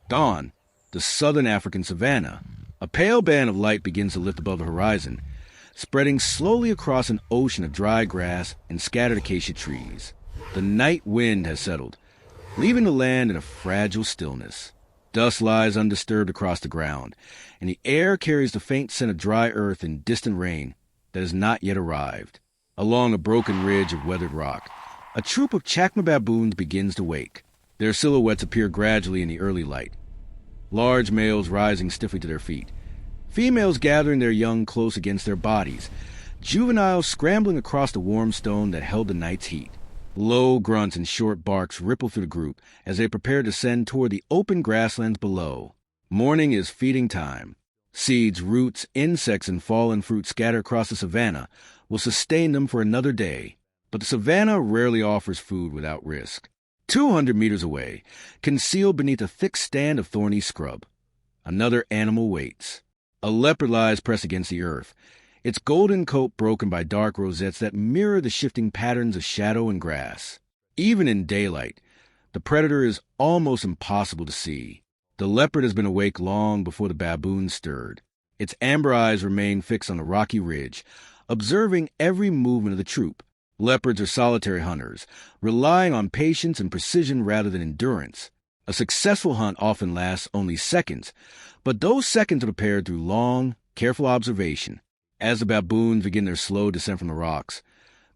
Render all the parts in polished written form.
Dawn, the southern African savanna. A pale band of light begins to lift above the horizon, spreading slowly across an ocean of dry grass and scattered acacia trees. The night wind has settled, leaving the land in a fragile stillness. Dust lies undisturbed across the ground, and the air carries the faint scent of dry earth and distant rain that has not yet arrived. Along a broken ridge of weathered rock, a troop of chacma baboons begins to wake. Their silhouettes appear gradually in the early light, large males rising stiffly to their feet, females gathering their young close against their bodies, juveniles scrambling across the warm stone that held the night's heat. Low grunts and short barks ripple through the group as they prepare to descend toward the open grasslands below. Morning is feeding time. Seeds, roots, insects, and fallen fruit scattered across the savanna will sustain them for another day. But the savanna rarely offers food without risk. 200 meters away, concealed beneath a thick stand of thorny scrub, another animal waits. A leopard lies pressed against the earth, its golden coat broken by dark rosettes that mirror the shifting patterns of shadow and grass. Even in daylight, the predator is almost impossible to see. The leopard has been awake long before the baboon stirred. Its amber eyes remain fixed on the rocky ridge, observing every movement of the troop. Leopards are solitary hunters, relying on patience and precision rather than endurance. A successful hunt often lasts only seconds, but those seconds are prepared through long, careful observation. As the baboons begin their slow descent from the rocks,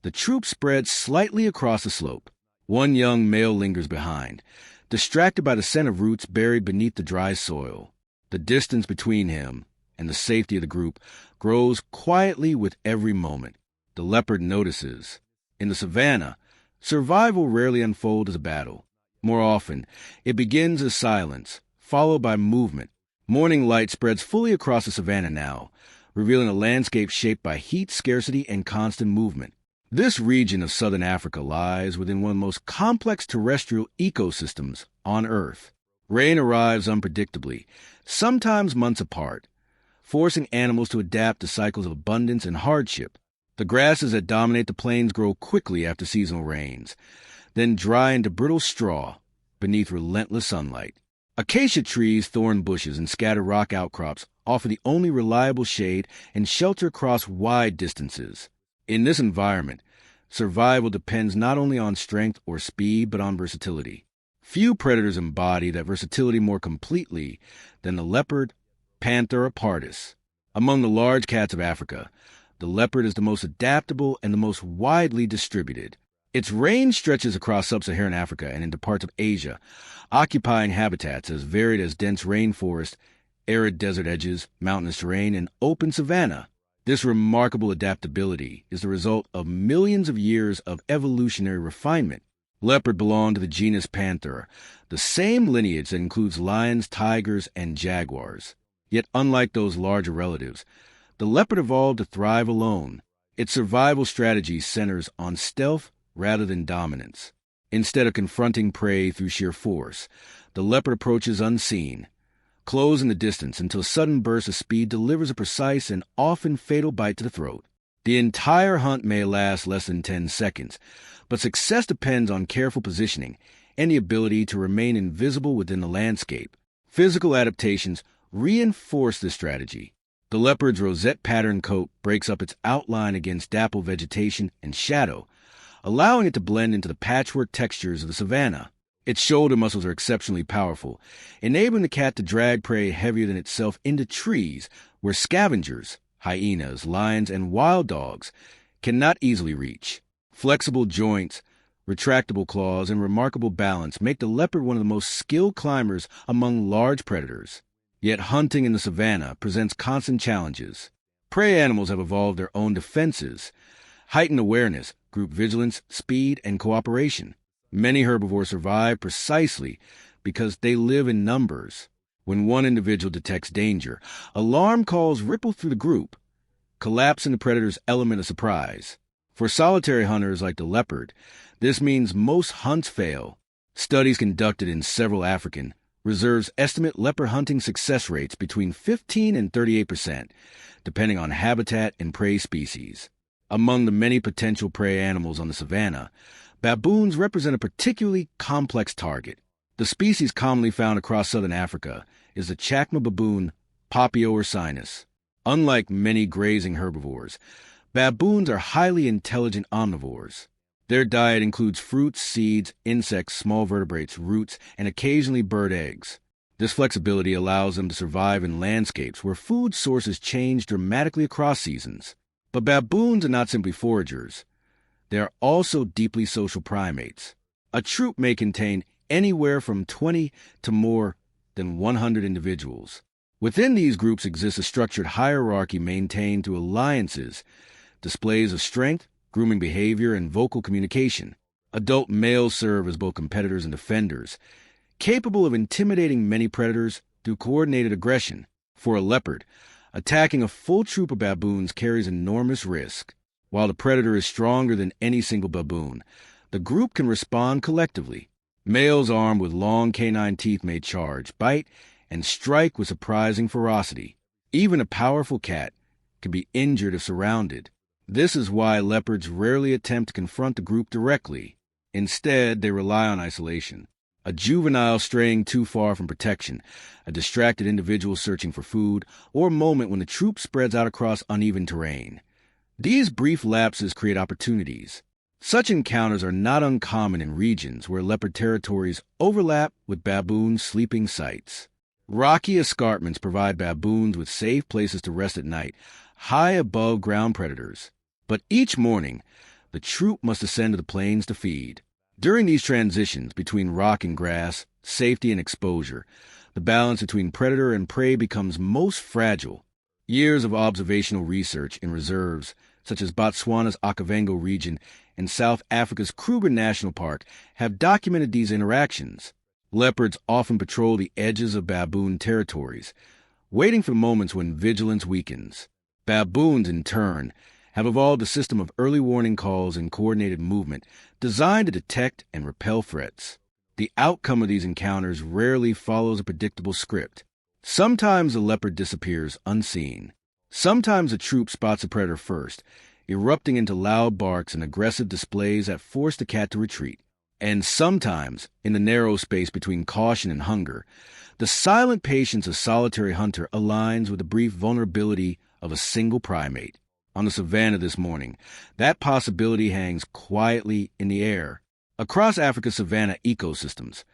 the troop spreads slightly across the slope. One young male lingers behind, distracted by the scent of roots buried beneath the dry soil. The distance between him and the safety of the group grows quietly with every moment. The leopard notices. In the savanna, survival rarely unfolds as a battle. More often, it begins as silence, followed by movement. Morning light spreads fully across the savanna now, revealing a landscape shaped by heat, scarcity, and constant movement. This region of southern Africa lies within one of the most complex terrestrial ecosystems on Earth. Rain arrives unpredictably, sometimes months apart, forcing animals to adapt to cycles of abundance and hardship. The grasses that dominate the plains grow quickly after seasonal rains, then dry into brittle straw beneath relentless sunlight. Acacia trees, thorn bushes, and scattered rock outcrops offer the only reliable shade and shelter across wide distances. In this environment, survival depends not only on strength or speed, but on versatility. Few predators embody that versatility more completely than the leopard, panther, or pardus. Among the large cats of Africa, the leopard is the most adaptable and the most widely distributed. Its range stretches across sub-Saharan Africa and into parts of Asia, occupying habitats as varied as dense rainforest, arid desert edges, mountainous terrain, and open savanna. This remarkable adaptability is the result of millions of years of evolutionary refinement. Leopard belong to the genus Panther, the same lineage that includes lions, tigers, and jaguars. Yet unlike those larger relatives, the leopard evolved to thrive alone. Its survival strategy centers on stealth rather than dominance. Instead of confronting prey through sheer force, the leopard approaches unseen, close in the distance until a sudden burst of speed delivers a precise and often fatal bite to the throat. The entire hunt may last less than 10 seconds, but success depends on careful positioning and the ability to remain invisible within the landscape. Physical adaptations reinforce this strategy. The leopard's rosette-patterned coat breaks up its outline against dappled vegetation and shadow, allowing it to blend into the patchwork textures of the savanna. Its shoulder muscles are exceptionally powerful, enabling the cat to drag prey heavier than itself into trees where scavengers, hyenas, lions, and wild dogs cannot easily reach. Flexible joints, retractable claws, and remarkable balance make the leopard one of the most skilled climbers among large predators. Yet hunting in the savanna presents constant challenges. Prey animals have evolved their own defenses, heightened awareness, group vigilance, speed, and cooperation. Many herbivores survive precisely because they live in numbers. When one individual detects danger, alarm calls ripple through the group, collapsing the predator's element of surprise. For solitary hunters like the leopard, this means most hunts fail. Studies conducted in several African reserves estimate leopard hunting success rates between 15 and 38%, depending on habitat and prey species. Among the many potential prey animals on the savanna, baboons represent a particularly complex target. The The species commonly found across southern Africa is the Chacma baboon, Papio ursinus. Unlike many grazing herbivores, baboons are highly intelligent omnivores. Their diet includes fruits, seeds, insects, small vertebrates, roots, and occasionally bird eggs. This flexibility allows them to survive in landscapes where food sources change dramatically across seasons. But baboons are not simply foragers. They are also deeply social primates. A troop may contain anywhere from 20 to more than 100 individuals. Within these groups exists a structured hierarchy maintained through alliances, displays of strength, grooming behavior, and vocal communication. Adult males serve as both competitors and defenders, capable of intimidating many predators through coordinated aggression. For a leopard, attacking a full troop of baboons carries enormous risk. While the predator is stronger than any single baboon, the group can respond collectively. Males armed with long canine teeth may charge, bite, and strike with surprising ferocity. Even a powerful cat can be injured if surrounded. This is why leopards rarely attempt to confront the group directly. Instead, they rely on isolation. A juvenile straying too far from protection, a distracted individual searching for food, or a moment when the troop spreads out across uneven terrain. These brief lapses create opportunities. Such encounters are not uncommon in regions where leopard territories overlap with baboon sleeping sites. Rocky escarpments provide baboons with safe places to rest at night, high above ground predators. But each morning, the troop must ascend to the plains to feed. During these transitions between rock and grass, safety and exposure, the balance between predator and prey becomes most fragile. Years of observational research in reserves, such as Botswana's Okavango region and South Africa's Kruger National Park, have documented these interactions. Leopards often patrol the edges of baboon territories, waiting for moments when vigilance weakens. Baboons, in turn, have evolved a system of early warning calls and coordinated movement designed to detect and repel threats. The outcome of these encounters rarely follows a predictable script. Sometimes the leopard disappears unseen. Sometimes a troop spots a predator first, erupting into loud barks and aggressive displays that force the cat to retreat. And sometimes, in the narrow space between caution and hunger, the silent patience of solitary hunter aligns with the brief vulnerability of a single primate. On the savanna this morning, that possibility hangs quietly in the air. Across Africa's savanna ecosystems,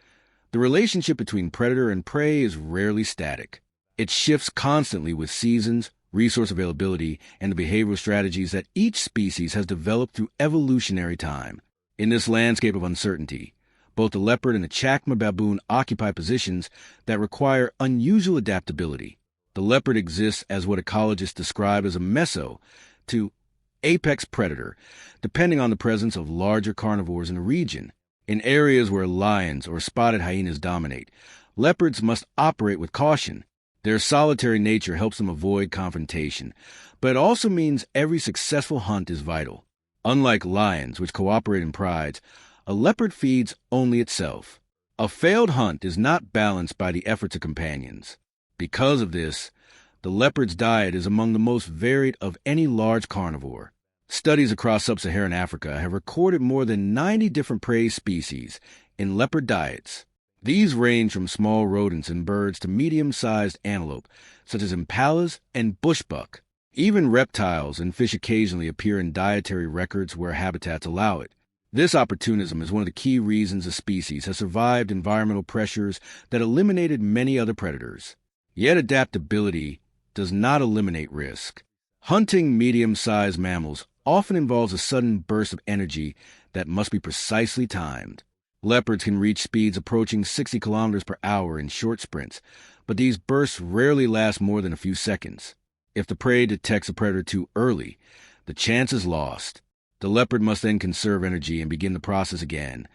the relationship between predator and prey is rarely static. It shifts constantly with seasons, resource availability, and the behavioral strategies that each species has developed through evolutionary time. In this landscape of uncertainty, both the leopard and the Chacma baboon occupy positions that require unusual adaptability. The leopard exists as what ecologists describe as a meso to apex predator, depending on the presence of larger carnivores in a region. In areas where lions or spotted hyenas dominate, leopards must operate with caution. Their solitary nature helps them avoid confrontation, but it also means every successful hunt is vital. Unlike lions, which cooperate in prides, a leopard feeds only itself. A failed hunt is not balanced by the efforts of companions. Because of this, the leopard's diet is among the most varied of any large carnivore. Studies across sub-Saharan Africa have recorded more than 90 different prey species in leopard diets. These range from small rodents and birds to medium-sized antelope, such as impalas and bushbuck. Even reptiles and fish occasionally appear in dietary records where habitats allow it. This opportunism is one of the key reasons the species has survived environmental pressures that eliminated many other predators. Yet adaptability does not eliminate risk. Hunting medium-sized mammals often involves a sudden burst of energy that must be precisely timed. Leopards can reach speeds approaching 60 kilometers per hour in short sprints, but these bursts rarely last more than a few seconds. If the prey detects a predator too early, the chance is lost. The leopard must then conserve energy and begin the process again,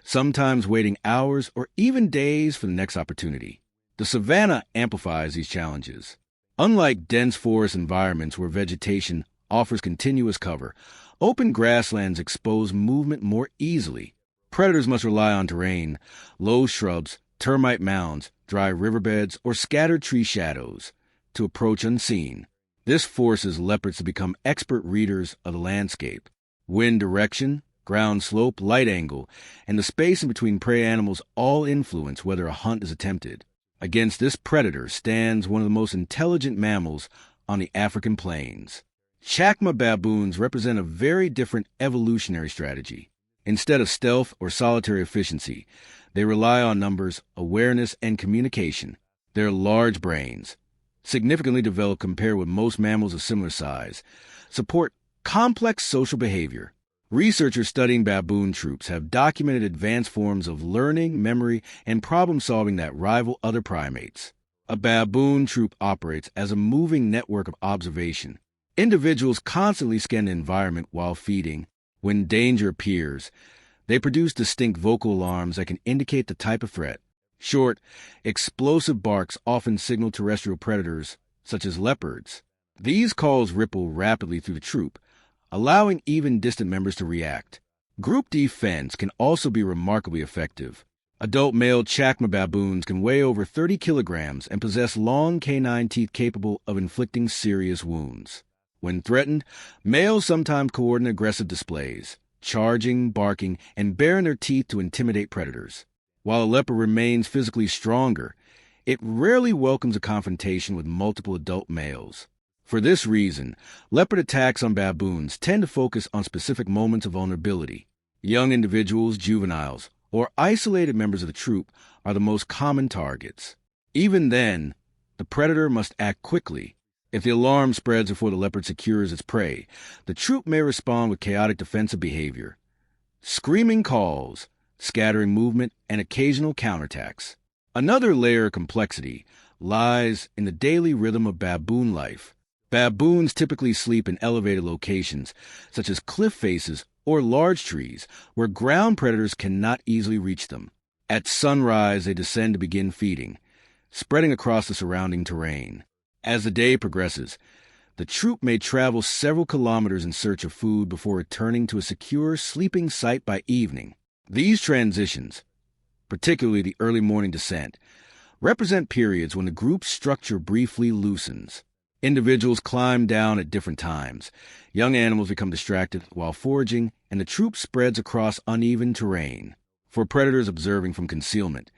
sometimes waiting hours or even days for the next opportunity. The savanna amplifies these challenges. Unlike dense forest environments where vegetation offers continuous cover, open grasslands expose movement more easily. Predators must rely on terrain, low shrubs, termite mounds, dry riverbeds, or scattered tree shadows to approach unseen. This forces leopards to become expert readers of the landscape. Wind direction, ground slope, light angle, and the space in between prey animals all influence whether a hunt is attempted. Against this predator stands one of the most intelligent mammals on the African plains. Chacma baboons represent a very different evolutionary strategy. Instead of stealth or solitary efficiency, they rely on numbers, awareness, and communication. Their large brains, significantly developed compared with most mammals of similar size, support complex social behavior. Researchers studying baboon troops have documented advanced forms of learning, memory, and problem-solving that rival other primates. A baboon troop operates as a moving network of observation. Individuals constantly scan the environment while feeding. When danger appears, they produce distinct vocal alarms that can indicate the type of threat. Short, explosive barks often signal terrestrial predators, such as leopards. These calls ripple rapidly through the troop, allowing even distant members to react. Group defense can also be remarkably effective. Adult male Chacma baboons can weigh over 30 kilograms and possess long canine teeth capable of inflicting serious wounds. When threatened, males sometimes coordinate aggressive displays, charging, barking, and baring their teeth to intimidate predators. While a leopard remains physically stronger, it rarely welcomes a confrontation with multiple adult males. For this reason, leopard attacks on baboons tend to focus on specific moments of vulnerability. Young individuals, juveniles, or isolated members of the troop are the most common targets. Even then, the predator must act quickly. If the alarm spreads before the leopard secures its prey, the troop may respond with chaotic defensive behavior. Screaming calls, scattering movement, and occasional counterattacks. Another layer of complexity lies in the daily rhythm of baboon life. Baboons typically sleep in elevated locations, such as cliff faces or large trees, where ground predators cannot easily reach them. At sunrise, they descend to begin feeding, spreading across the surrounding terrain. As the day progresses, the troop may travel several kilometers in search of food before returning to a secure sleeping site by evening. These transitions, particularly the early morning descent, represent periods when the group's structure briefly loosens. Individuals climb down at different times. Young animals become distracted while foraging, and the troop spreads across uneven terrain. For predators observing from concealment,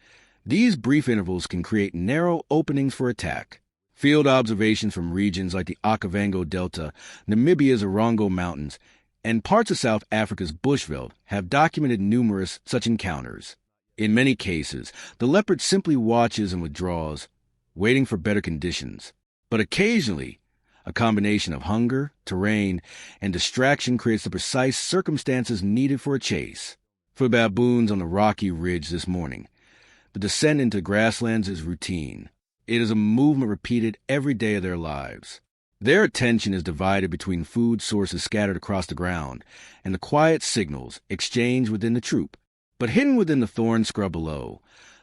these brief intervals can create narrow openings for attack. Field observations from regions like the Okavango Delta, Namibia's Orongo Mountains, and parts of South Africa's bushveld have documented numerous such encounters. In many cases, the leopard simply watches and withdraws, waiting for better conditions. But occasionally, a combination of hunger, terrain, and distraction creates the precise circumstances needed for a chase. For baboons on the rocky ridge this morning, the descent into grasslands is routine. It is a movement repeated every day of their lives. Their attention is divided between food sources scattered across the ground and the quiet signals exchanged within the troop. But hidden within the thorn scrub below,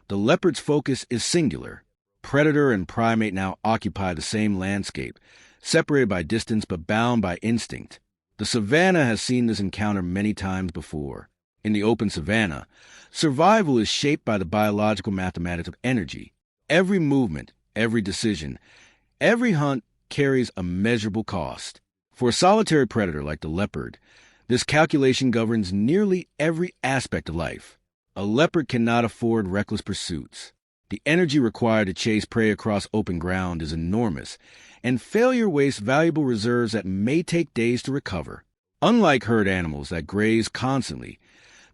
the leopard's focus is singular. Predator and primate now occupy the same landscape, separated by distance but bound by instinct. The savanna has seen this encounter many times before. In the open savanna, survival is shaped by the biological mathematics of energy. Every movement, every decision, every hunt carries a measurable cost. For a solitary predator like the leopard, this calculation governs nearly every aspect of life. A leopard cannot afford reckless pursuits. The energy required to chase prey across open ground is enormous, and failure wastes valuable reserves that may take days to recover. Unlike herd animals that graze constantly,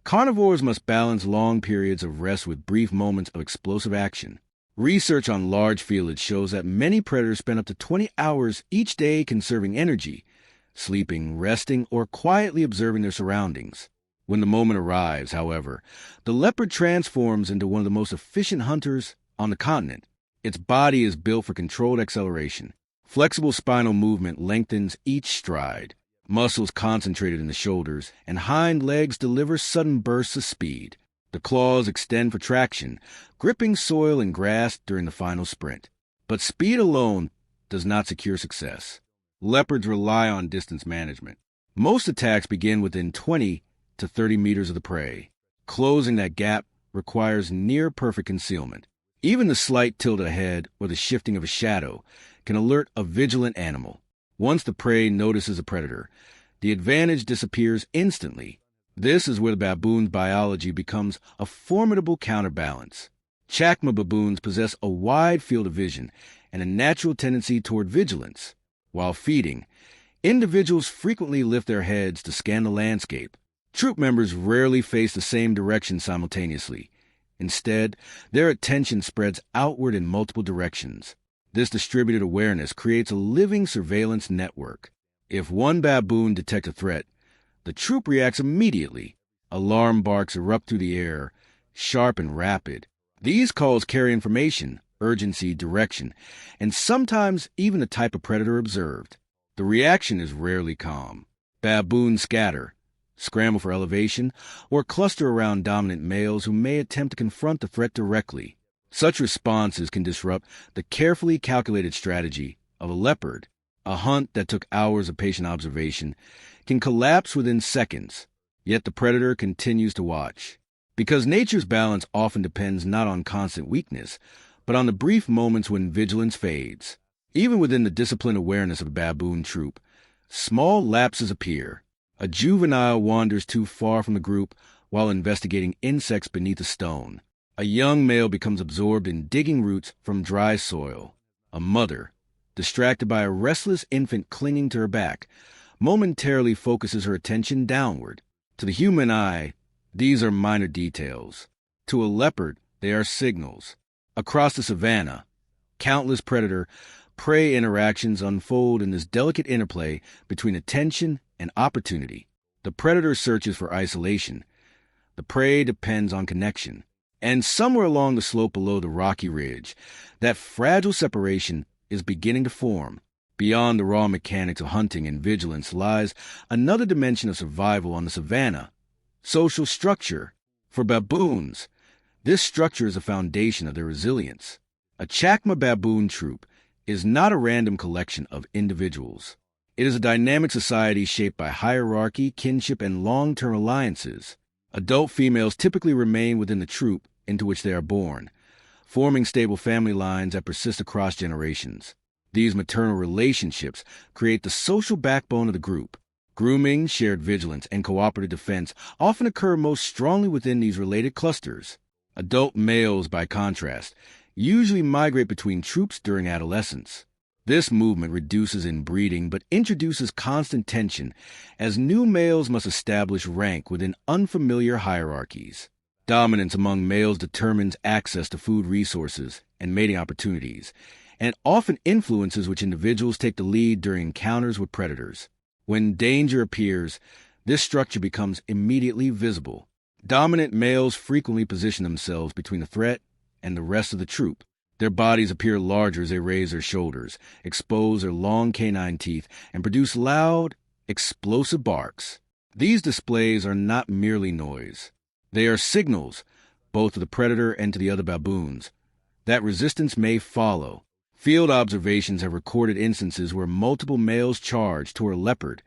carnivores must balance long periods of rest with brief moments of explosive action. Research on large felids shows that many predators spend up to 20 hours each day conserving energy, sleeping, resting, or quietly observing their surroundings. When the moment arrives, however, the leopard transforms into one of the most efficient hunters on the continent. Its body is built for controlled acceleration. Flexible spinal movement lengthens each stride. Muscles concentrated in the shoulders, and hind legs deliver sudden bursts of speed. The claws extend for traction, gripping soil and grass during the final sprint. But speed alone does not secure success. Leopards rely on distance management. Most attacks begin within 20 to 30 meters of the prey. Closing that gap requires near-perfect concealment. Even the slight tilt of the head or the shifting of a shadow can alert a vigilant animal. Once the prey notices a predator, the advantage disappears instantly. This is where the baboon's biology becomes a formidable counterbalance. Chacma baboons possess a wide field of vision and a natural tendency toward vigilance. While feeding, individuals frequently lift their heads to scan the landscape. Troop members rarely face the same direction simultaneously. Instead, their attention spreads outward in multiple directions. This distributed awareness creates a living surveillance network. If one baboon detects a threat, the troop reacts immediately. Alarm barks erupt through the air, sharp and rapid. These calls carry information, urgency, direction, and sometimes even the type of predator observed. The reaction is rarely calm. Baboons scatter, scramble for elevation, or cluster around dominant males who may attempt to confront the threat directly. Such responses can disrupt the carefully calculated strategy of a leopard. A hunt that took hours of patient observation can collapse within seconds, yet the predator continues to watch. Because nature's balance often depends not on constant weakness, but on the brief moments when vigilance fades. Even within the disciplined awareness of a baboon troop, small lapses appear. A juvenile wanders too far from the group while investigating insects beneath a stone. A young male becomes absorbed in digging roots from dry soil. A mother, distracted by a restless infant clinging to her back, momentarily focuses her attention downward. To the human eye, these are minor details. To a leopard, they are signals. Across the savanna, countless predator-prey interactions unfold in this delicate interplay between attention and opportunity. The predator searches for isolation. The prey depends on connection. And somewhere along the slope below the rocky ridge, that fragile separation is beginning to form. Beyond the raw mechanics of hunting and vigilance lies another dimension of survival on the savanna: social structure. For baboons, this structure is a foundation of their resilience. A Chacma baboon troop is not a random collection of individuals. It is a dynamic society shaped by hierarchy, kinship, and long-term alliances. Adult females typically remain within the troop into which they are born, forming stable family lines that persist across generations. These maternal relationships create the social backbone of the group. Grooming, shared vigilance, and cooperative defense often occur most strongly within these related clusters. Adult males, by contrast, usually migrate between troops during adolescence. This movement reduces inbreeding but introduces constant tension as new males must establish rank within unfamiliar hierarchies. Dominance among males determines access to food resources and mating opportunities, and often influences which individuals take the lead during encounters with predators. When danger appears, this structure becomes immediately visible. Dominant males frequently position themselves between the threat and the rest of the troop. Their bodies appear larger as they raise their shoulders, expose their long canine teeth, and produce loud, explosive barks. These displays are not merely noise. They are signals, both to the predator and to the other baboons, that resistance may follow. Field observations have recorded instances where multiple males charged toward a leopard,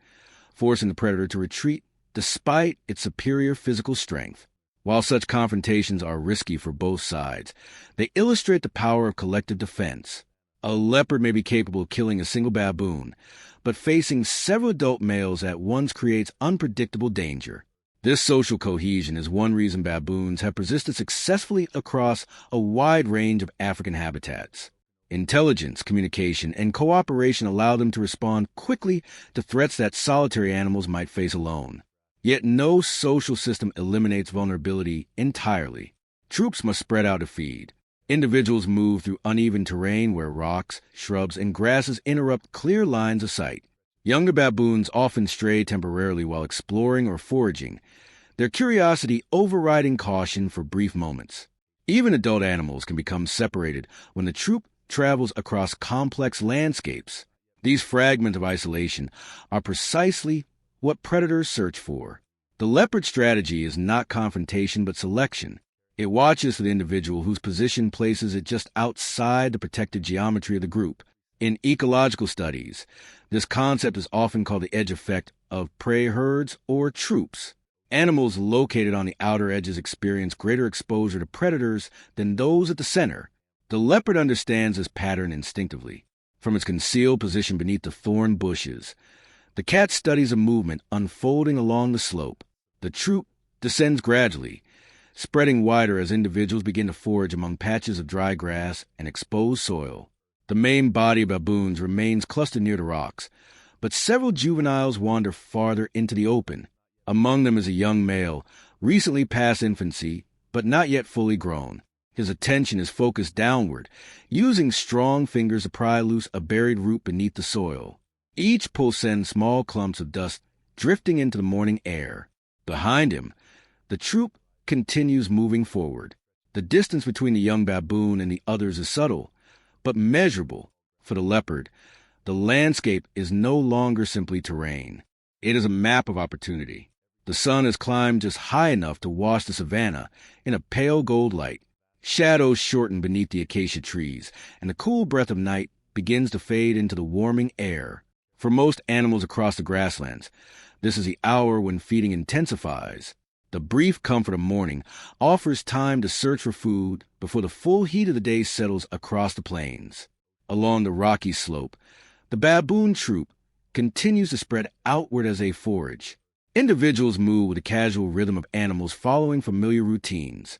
forcing the predator to retreat despite its superior physical strength. While such confrontations are risky for both sides, they illustrate the power of collective defense. A leopard may be capable of killing a single baboon, but facing several adult males at once creates unpredictable danger. This social cohesion is one reason baboons have persisted successfully across a wide range of African habitats. Intelligence, communication, and cooperation allow them to respond quickly to threats that solitary animals might face alone. Yet no social system eliminates vulnerability entirely. Troops must spread out to feed. Individuals move through uneven terrain where rocks, shrubs, and grasses interrupt clear lines of sight. Younger baboons often stray temporarily while exploring or foraging, their curiosity overriding caution for brief moments. Even adult animals can become separated when the troop travels across complex landscapes. These fragments of isolation are precisely what predators search for. The leopard strategy is not confrontation but selection. It watches for the individual whose position places it just outside the protected geometry of the group. In ecological studies, this concept is often called the edge effect of prey herds or troops. Animals located on the outer edges experience greater exposure to predators than those at the center. The leopard understands this pattern instinctively. From its concealed position beneath the thorn bushes, the cat studies a movement unfolding along the slope. The troop descends gradually, spreading wider as individuals begin to forage among patches of dry grass and exposed soil. The main body of baboons remains clustered near the rocks, but several juveniles wander farther into the open. Among them is a young male, recently past infancy, but not yet fully grown. His attention is focused downward, using strong fingers to pry loose a buried root beneath the soil. Each pull sends small clumps of dust drifting into the morning air. Behind him, the troop continues moving forward. The distance between the young baboon and the others is subtle, but measurable. For the leopard, the landscape is no longer simply terrain. It is a map of opportunity. The sun has climbed just high enough to wash the savanna in a pale gold light. Shadows shorten beneath the acacia trees, and the cool breath of night begins to fade into the warming air. For most animals across the grasslands, this is the hour when feeding intensifies. The brief comfort of morning offers time to search for food before the full heat of the day settles across the plains. Along the rocky slope, the baboon troop continues to spread outward as they forage. Individuals move with the casual rhythm of animals following familiar routines,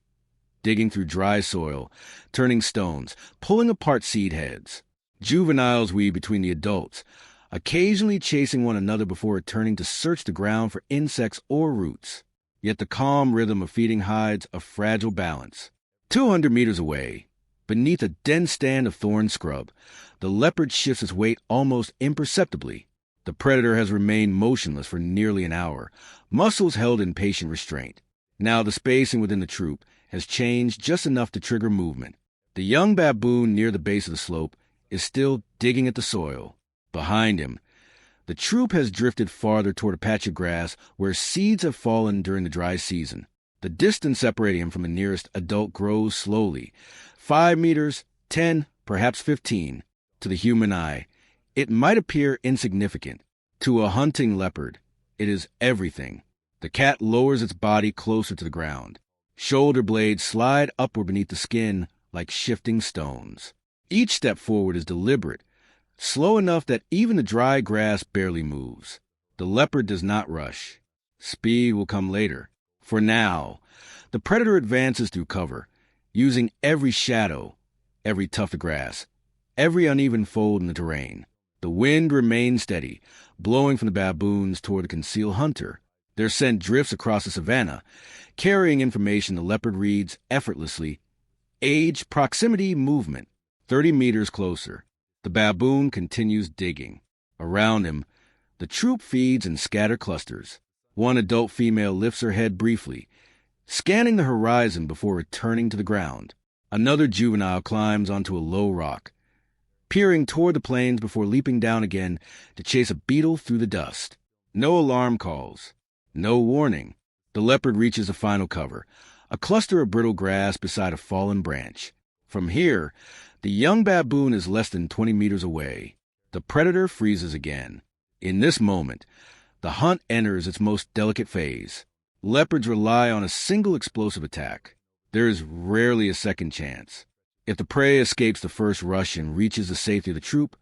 digging through dry soil, turning stones, pulling apart seed heads. Juveniles weave between the adults, occasionally chasing one another before returning to search the ground for insects or roots. Yet the calm rhythm of feeding hides a fragile balance. 200 meters away, beneath a dense stand of thorn scrub, the leopard shifts its weight almost imperceptibly. The predator has remained motionless for nearly an hour, muscles held in patient restraint. Now the spacing within the troop has changed just enough to trigger movement. The young baboon near the base of the slope is still digging at the soil. Behind him, the troop has drifted farther toward a patch of grass where seeds have fallen during the dry season. The distance separating him from the nearest adult grows slowly. 5 meters, 10, perhaps 15. To the human eye, it might appear insignificant. To a hunting leopard, it is everything. The cat lowers its body closer to the ground. Shoulder blades slide upward beneath the skin like shifting stones. Each step forward is deliberate, slow enough that even the dry grass barely moves. The leopard does not rush. Speed will come later. For now, the predator advances through cover, using every shadow, every tuft of grass, every uneven fold in the terrain. The wind remains steady, blowing from the baboons toward the concealed hunter. Their scent drifts across the savanna, carrying information the leopard reads effortlessly. Age, proximity, movement. 30 meters closer. The baboon continues digging. Around him, the troop feeds in scattered clusters. One adult female lifts her head briefly, scanning the horizon before returning to the ground. Another juvenile climbs onto a low rock, peering toward the plains before leaping down again to chase a beetle through the dust. No alarm calls. No warning. The leopard reaches the final cover, a cluster of brittle grass beside a fallen branch. From here, the young baboon is less than 20 meters away. The predator freezes again. In this moment, the hunt enters its most delicate phase. Leopards rely on a single explosive attack. There is rarely a second chance. If the prey escapes the first rush and reaches the safety of the troop,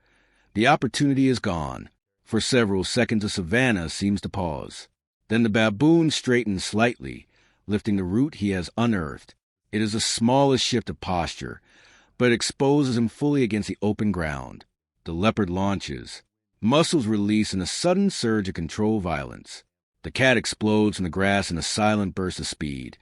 the opportunity is gone. For several seconds, the savanna seems to pause. Then the baboon straightens slightly, lifting the root he has unearthed. It is the smallest shift of posture, but it exposes him fully against the open ground. The leopard launches. Muscles release in a sudden surge of controlled violence. The cat explodes from the grass in a silent burst of speed,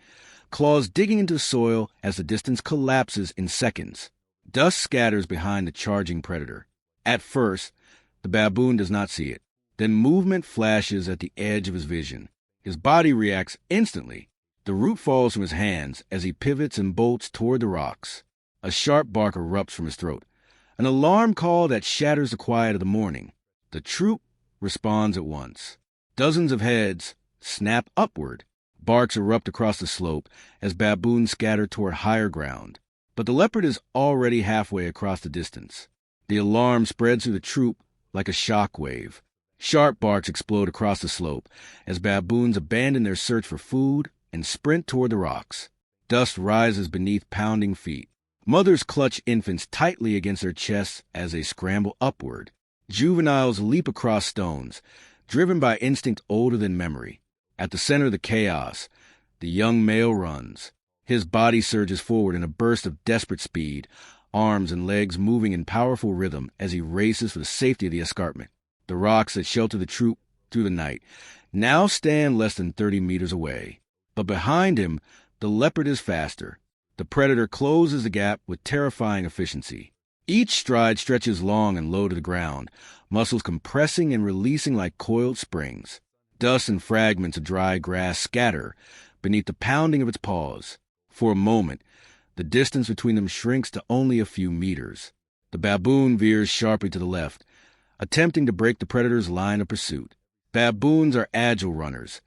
claws digging into the soil as the distance collapses in seconds. Dust scatters behind the charging predator. At first, the baboon does not see it. Then movement flashes at the edge of his vision. His body reacts instantly. The root falls from his hands as he pivots and bolts toward the rocks. A sharp bark erupts from his throat, an alarm call that shatters the quiet of the morning. The troop responds at once. Dozens of heads snap upward. Barks erupt across the slope as baboons scatter toward higher ground. But the leopard is already halfway across the distance. The alarm spreads through the troop like a shock wave. Sharp barks explode across the slope as baboons abandon their search for food and sprint toward the rocks. Dust rises beneath pounding feet. Mothers clutch infants tightly against their chests as they scramble upward. Juveniles leap across stones, driven by instinct older than memory. At the center of the chaos, the young male runs. His body surges forward in a burst of desperate speed, arms and legs moving in powerful rhythm as he races for the safety of the escarpment. The rocks that shelter the troop through the night now stand less than 30 meters away. But behind him, the leopard is faster. The predator closes the gap with terrifying efficiency. Each stride stretches long and low to the ground, muscles compressing and releasing like coiled springs. Dust and fragments of dry grass scatter beneath the pounding of its paws. For a moment, the distance between them shrinks to only a few meters. The baboon veers sharply to the left, attempting to break the predator's line of pursuit. Baboons are agile runners,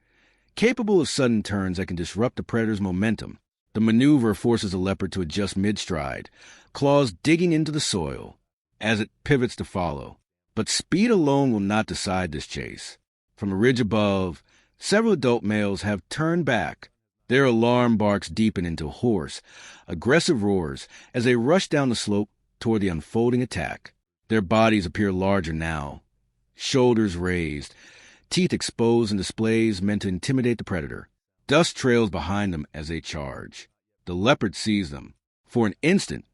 capable of sudden turns that can disrupt the predator's momentum. The maneuver forces the leopard to adjust mid-stride, claws digging into the soil as it pivots to follow. But speed alone will not decide this chase. From a ridge above, several adult males have turned back. Their alarm barks deepen into hoarse, aggressive roars as they rush down the slope toward the unfolding attack. Their bodies appear larger now, shoulders raised, teeth exposed in displays meant to intimidate the predator. Dust trails behind them as they charge. The leopard sees them. For an instant,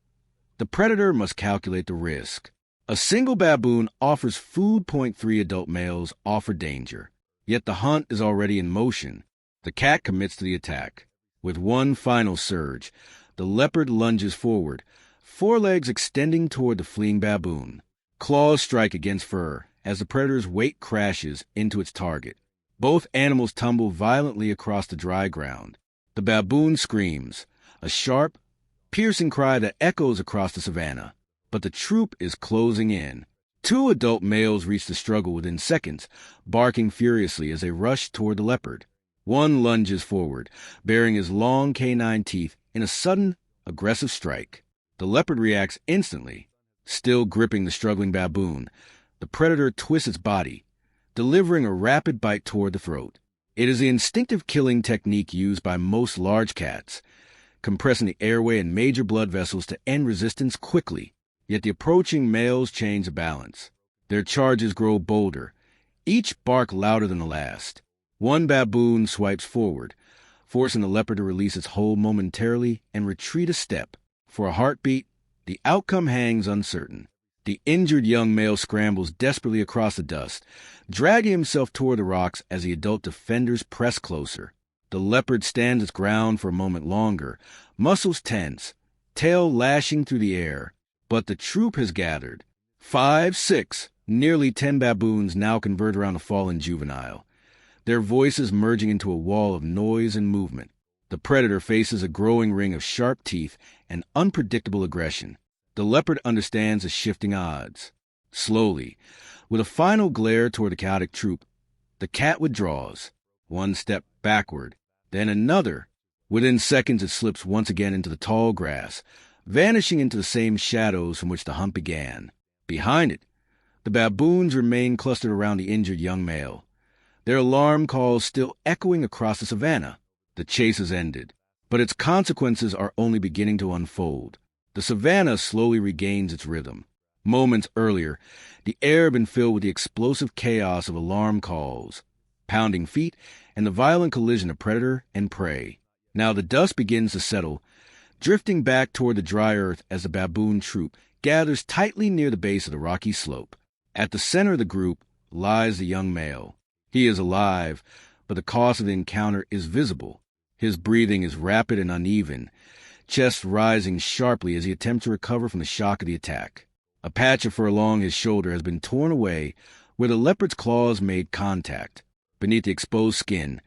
the predator must calculate the risk. A single baboon offers food. 3 adult males offer danger. Yet the hunt is already in motion. The cat commits to the attack. With one final surge, the leopard lunges forward, forelegs extending toward the fleeing baboon. Claws strike against fur as the predator's weight crashes into its target. Both animals tumble violently across the dry ground. The baboon screams, a sharp, piercing cry that echoes across the savanna. But the troop is closing in. 2 adult males reach the struggle within seconds, barking furiously as they rush toward the leopard. One lunges forward, baring his long canine teeth in a sudden, aggressive strike. The leopard reacts instantly. Still gripping the struggling baboon, the predator twists its body, delivering a rapid bite toward the throat. It is the instinctive killing technique used by most large cats, compressing the airway and major blood vessels to end resistance quickly. Yet the approaching males change the balance. Their charges grow bolder, each bark louder than the last. One baboon swipes forward, forcing the leopard to release its hold momentarily and retreat a step. For a heartbeat, the outcome hangs uncertain. The injured young male scrambles desperately across the dust, dragging himself toward the rocks as the adult defenders press closer. The leopard stands its ground for a moment longer, muscles tense, tail lashing through the air. But the troop has gathered. 5, 6, nearly 10 baboons now converge around the fallen juvenile, their voices merging into a wall of noise and movement. The predator faces a growing ring of sharp teeth and unpredictable aggression. The leopard understands the shifting odds. Slowly, with a final glare toward the chaotic troop, the cat withdraws, one step backward, then another. Within seconds it slips once again into the tall grass, vanishing into the same shadows from which the hunt began. Behind it, the baboons remain clustered around the injured young male, their alarm calls still echoing across the savanna. The chase has ended, but its consequences are only beginning to unfold. The savanna slowly regains its rhythm. Moments earlier, the air had been filled with the explosive chaos of alarm calls, pounding feet, and the violent collision of predator and prey. Now the dust begins to settle, drifting back toward the dry earth as the baboon troop gathers tightly near the base of the rocky slope. At the center of the group lies the young male. He is alive, but the cost of the encounter is visible. His breathing is rapid and uneven, chest rising sharply as he attempts to recover from the shock of the attack. A patch of fur along his shoulder has been torn away where the leopard's claws made contact. Beneath the exposed skin,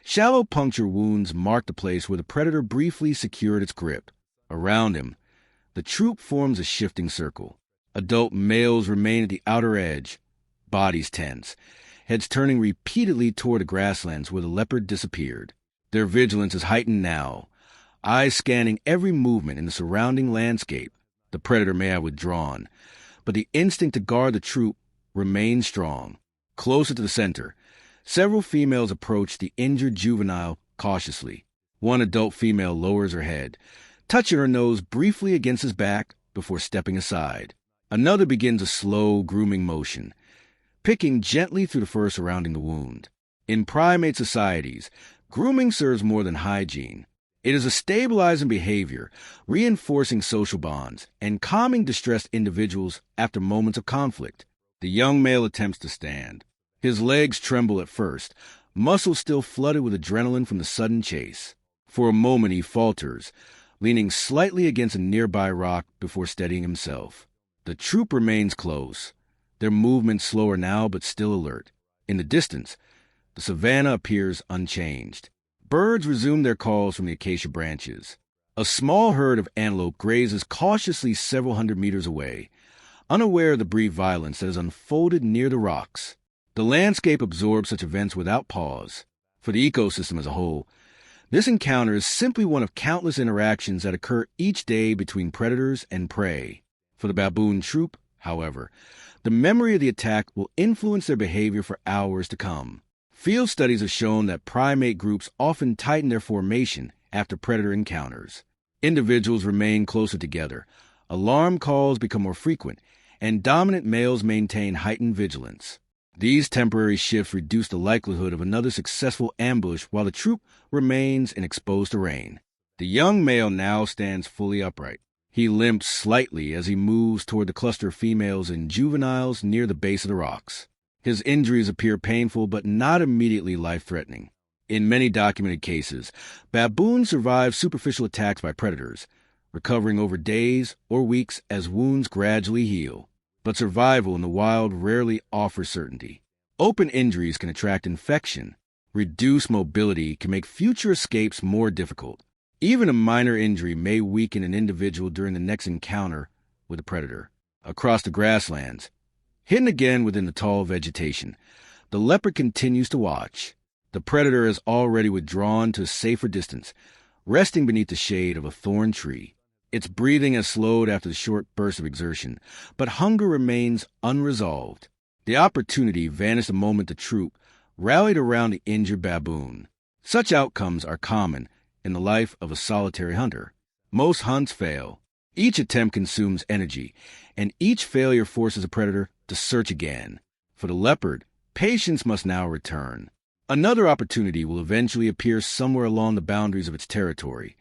shallow puncture wounds mark the place where the predator briefly secured its grip. Around him, the troop forms a shifting circle. Adult males remain at the outer edge, bodies tense, heads turning repeatedly toward the grasslands where the leopard disappeared. Their vigilance is heightened now, eyes scanning every movement in the surrounding landscape. The predator may have withdrawn, but the instinct to guard the troop remains strong. Closer to the center, several females approach the injured juvenile cautiously. One adult female lowers her head, touching her nose briefly against his back before stepping aside. Another begins a slow, grooming motion, picking gently through the fur surrounding the wound. In primate societies, grooming serves more than hygiene. It is a stabilizing behavior, reinforcing social bonds, and calming distressed individuals after moments of conflict. The young male attempts to stand. His legs tremble at first, muscles still flooded with adrenaline from the sudden chase. For a moment he falters, leaning slightly against a nearby rock before steadying himself. The troop remains close, their movements slower now but still alert. In the distance, the savanna appears unchanged. Birds resume their calls from the acacia branches. A small herd of antelope grazes cautiously several hundred meters away, unaware of the brief violence that has unfolded near the rocks. The landscape absorbs such events without pause. For the ecosystem as a whole, this encounter is simply one of countless interactions that occur each day between predators and prey. For the baboon troop, however, the memory of the attack will influence their behavior for hours to come. Field studies have shown that primate groups often tighten their formation after predator encounters. Individuals remain closer together, alarm calls become more frequent, and dominant males maintain heightened vigilance. These temporary shifts reduce the likelihood of another successful ambush while the troop remains in exposed terrain. The young male now stands fully upright. He limps slightly as he moves toward the cluster of females and juveniles near the base of the rocks. His injuries appear painful but not immediately life-threatening. In many documented cases, baboons survive superficial attacks by predators, recovering over days or weeks as wounds gradually heal. But survival in the wild rarely offers certainty. Open injuries can attract infection. Reduced mobility can make future escapes more difficult. Even a minor injury may weaken an individual during the next encounter with a predator. Across the grasslands, hidden again within the tall vegetation, the leopard continues to watch. The predator has already withdrawn to a safer distance, resting beneath the shade of a thorn tree. Its breathing has slowed after the short burst of exertion, but hunger remains unresolved. The opportunity vanished the moment the troop rallied around the injured baboon. Such outcomes are common in the life of a solitary hunter. Most hunts fail. Each attempt consumes energy, and each failure forces a predator to search again. For the leopard, patience must now return. Another opportunity will eventually appear somewhere along the boundaries of its territory,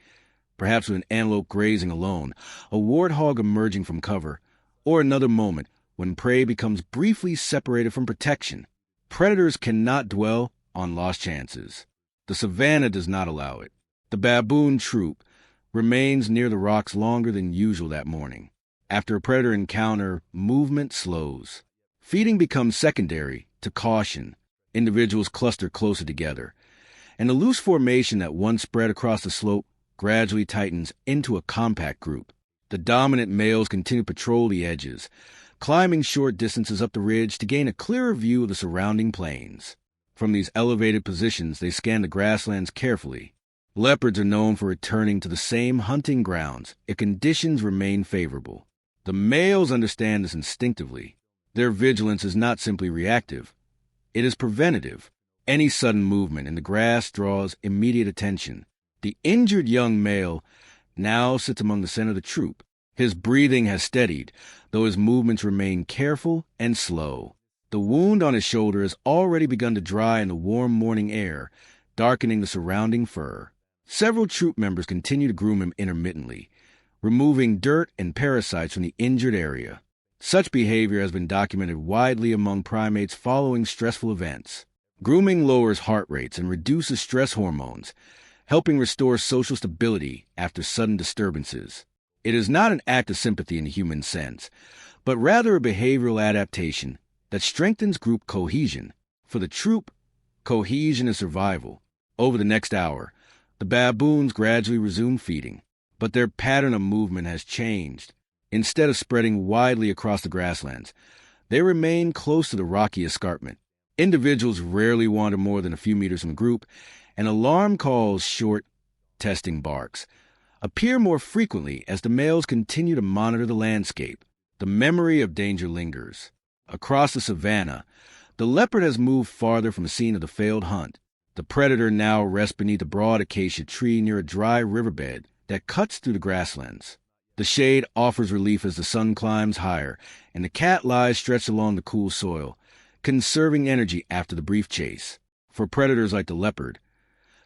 perhaps with an antelope grazing alone, a warthog emerging from cover, or another moment when prey becomes briefly separated from protection. Predators cannot dwell on lost chances. The savanna does not allow it. The baboon troop remains near the rocks longer than usual that morning. After a predator encounter, movement slows. Feeding becomes secondary to caution. Individuals cluster closer together, and the loose formation that once spread across the slope gradually tightens into a compact group. The dominant males continue to patrol the edges, climbing short distances up the ridge to gain a clearer view of the surrounding plains. From these elevated positions, they scan the grasslands carefully. Leopards are known for returning to the same hunting grounds if conditions remain favorable. The males understand this instinctively. Their vigilance is not simply reactive. It is preventative. Any sudden movement in the grass draws immediate attention. The injured young male now sits among the center of the troop. His breathing has steadied, though his movements remain careful and slow. The wound on his shoulder has already begun to dry in the warm morning air, darkening the surrounding fur. Several troop members continue to groom him intermittently, removing dirt and parasites from the injured area. Such behavior has been documented widely among primates following stressful events. Grooming lowers heart rates and reduces stress hormones, helping restore social stability after sudden disturbances. It is not an act of sympathy in the human sense, but rather a behavioral adaptation that strengthens group cohesion. For the troop, cohesion is survival. Over the next hour, the baboons gradually resume feeding, but their pattern of movement has changed. Instead of spreading widely across the grasslands, they remain close to the rocky escarpment. Individuals rarely wander more than a few meters from the group, and alarm calls, short, testing barks, appear more frequently as the males continue to monitor the landscape. The memory of danger lingers. Across the savanna, the leopard has moved farther from the scene of the failed hunt. The predator now rests beneath a broad acacia tree near a dry riverbed that cuts through the grasslands. The shade offers relief as the sun climbs higher, and the cat lies stretched along the cool soil, conserving energy after the brief chase. For predators like the leopard,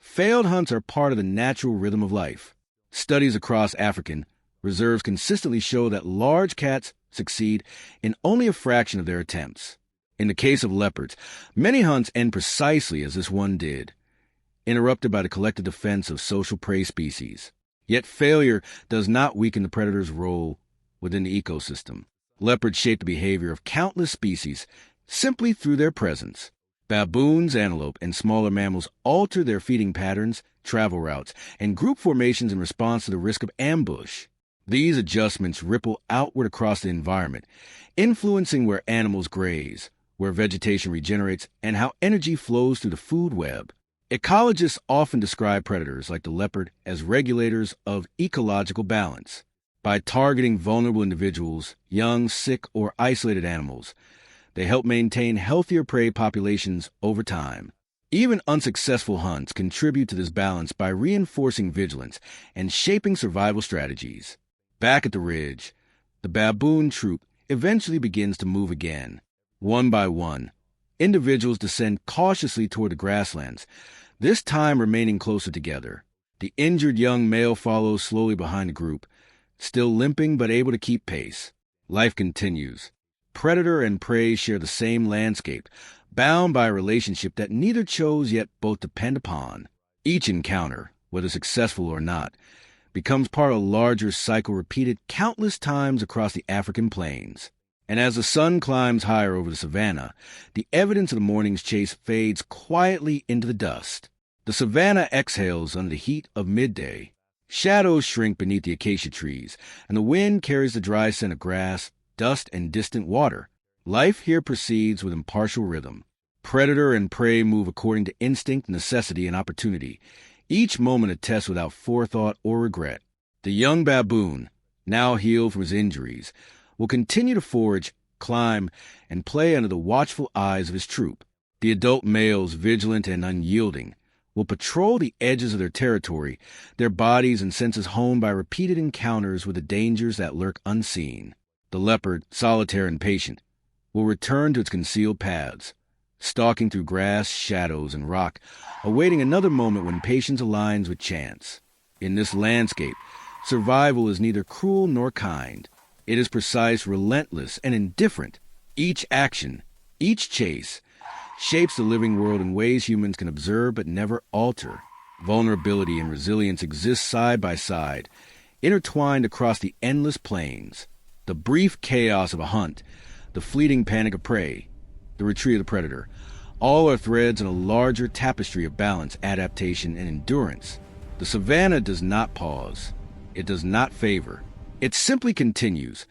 failed hunts are part of the natural rhythm of life. Studies across African reserves consistently show that large cats succeed in only a fraction of their attempts. In the case of leopards, many hunts end precisely as this one did, interrupted by the collective defense of social prey species. Yet failure does not weaken the predator's role within the ecosystem. Leopards shape the behavior of countless species simply through their presence. Baboons, antelope, and smaller mammals alter their feeding patterns, travel routes, and group formations in response to the risk of ambush. These adjustments ripple outward across the environment, influencing where animals graze, where vegetation regenerates, and how energy flows through the food web. Ecologists often describe predators like the leopard as regulators of ecological balance. By targeting vulnerable individuals, young, sick, or isolated animals, they help maintain healthier prey populations over time. Even unsuccessful hunts contribute to this balance by reinforcing vigilance and shaping survival strategies. Back at the ridge, the baboon troop eventually begins to move again. One by one, individuals descend cautiously toward the grasslands, this time remaining closer together. The injured young male follows slowly behind the group, still limping but able to keep pace. Life continues. Predator and prey share the same landscape, bound by a relationship that neither chose yet both depend upon. Each encounter, whether successful or not, becomes part of a larger cycle repeated countless times across the African plains. And as the sun climbs higher over the savanna, the evidence of the morning's chase fades quietly into the dust. The savanna exhales under the heat of midday. Shadows shrink beneath the acacia trees, and the wind carries the dry scent of grass, dust, and distant water. Life here proceeds with impartial rhythm. Predator and prey move according to instinct, necessity, and opportunity, each moment a test without forethought or regret. The young baboon, now healed from his injuries, will continue to forage, climb, and play under the watchful eyes of his troop. The adult males, vigilant and unyielding, will patrol the edges of their territory, their bodies and senses honed by repeated encounters with the dangers that lurk unseen. The leopard, solitary and patient, will return to its concealed paths, stalking through grass, shadows, and rock, awaiting another moment when patience aligns with chance. In this landscape, survival is neither cruel nor kind. It is precise, relentless, and indifferent. Each action, each chase, shapes the living world in ways humans can observe but never alter. Vulnerability and resilience exist side by side, intertwined across the endless plains. The brief chaos of a hunt, the fleeting panic of prey, the retreat of the predator, all are threads in a larger tapestry of balance, adaptation, and endurance. The savanna does not pause. It does not favor. It simply continues,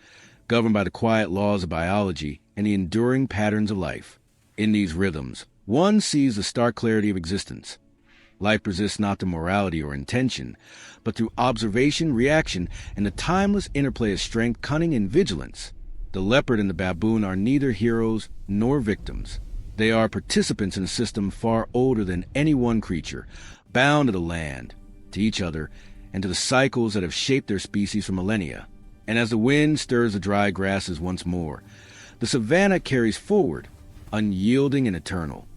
governed by the quiet laws of biology and the enduring patterns of life. In these rhythms, one sees the stark clarity of existence. Life persists not through morality or intention, but through observation, reaction, and the timeless interplay of strength, cunning, and vigilance. The leopard and the baboon are neither heroes nor victims. They are participants in a system far older than any one creature, bound to the land, to each other, and to the cycles that have shaped their species for millennia. And as the wind stirs the dry grasses once more, the savanna carries forward, unyielding and eternal.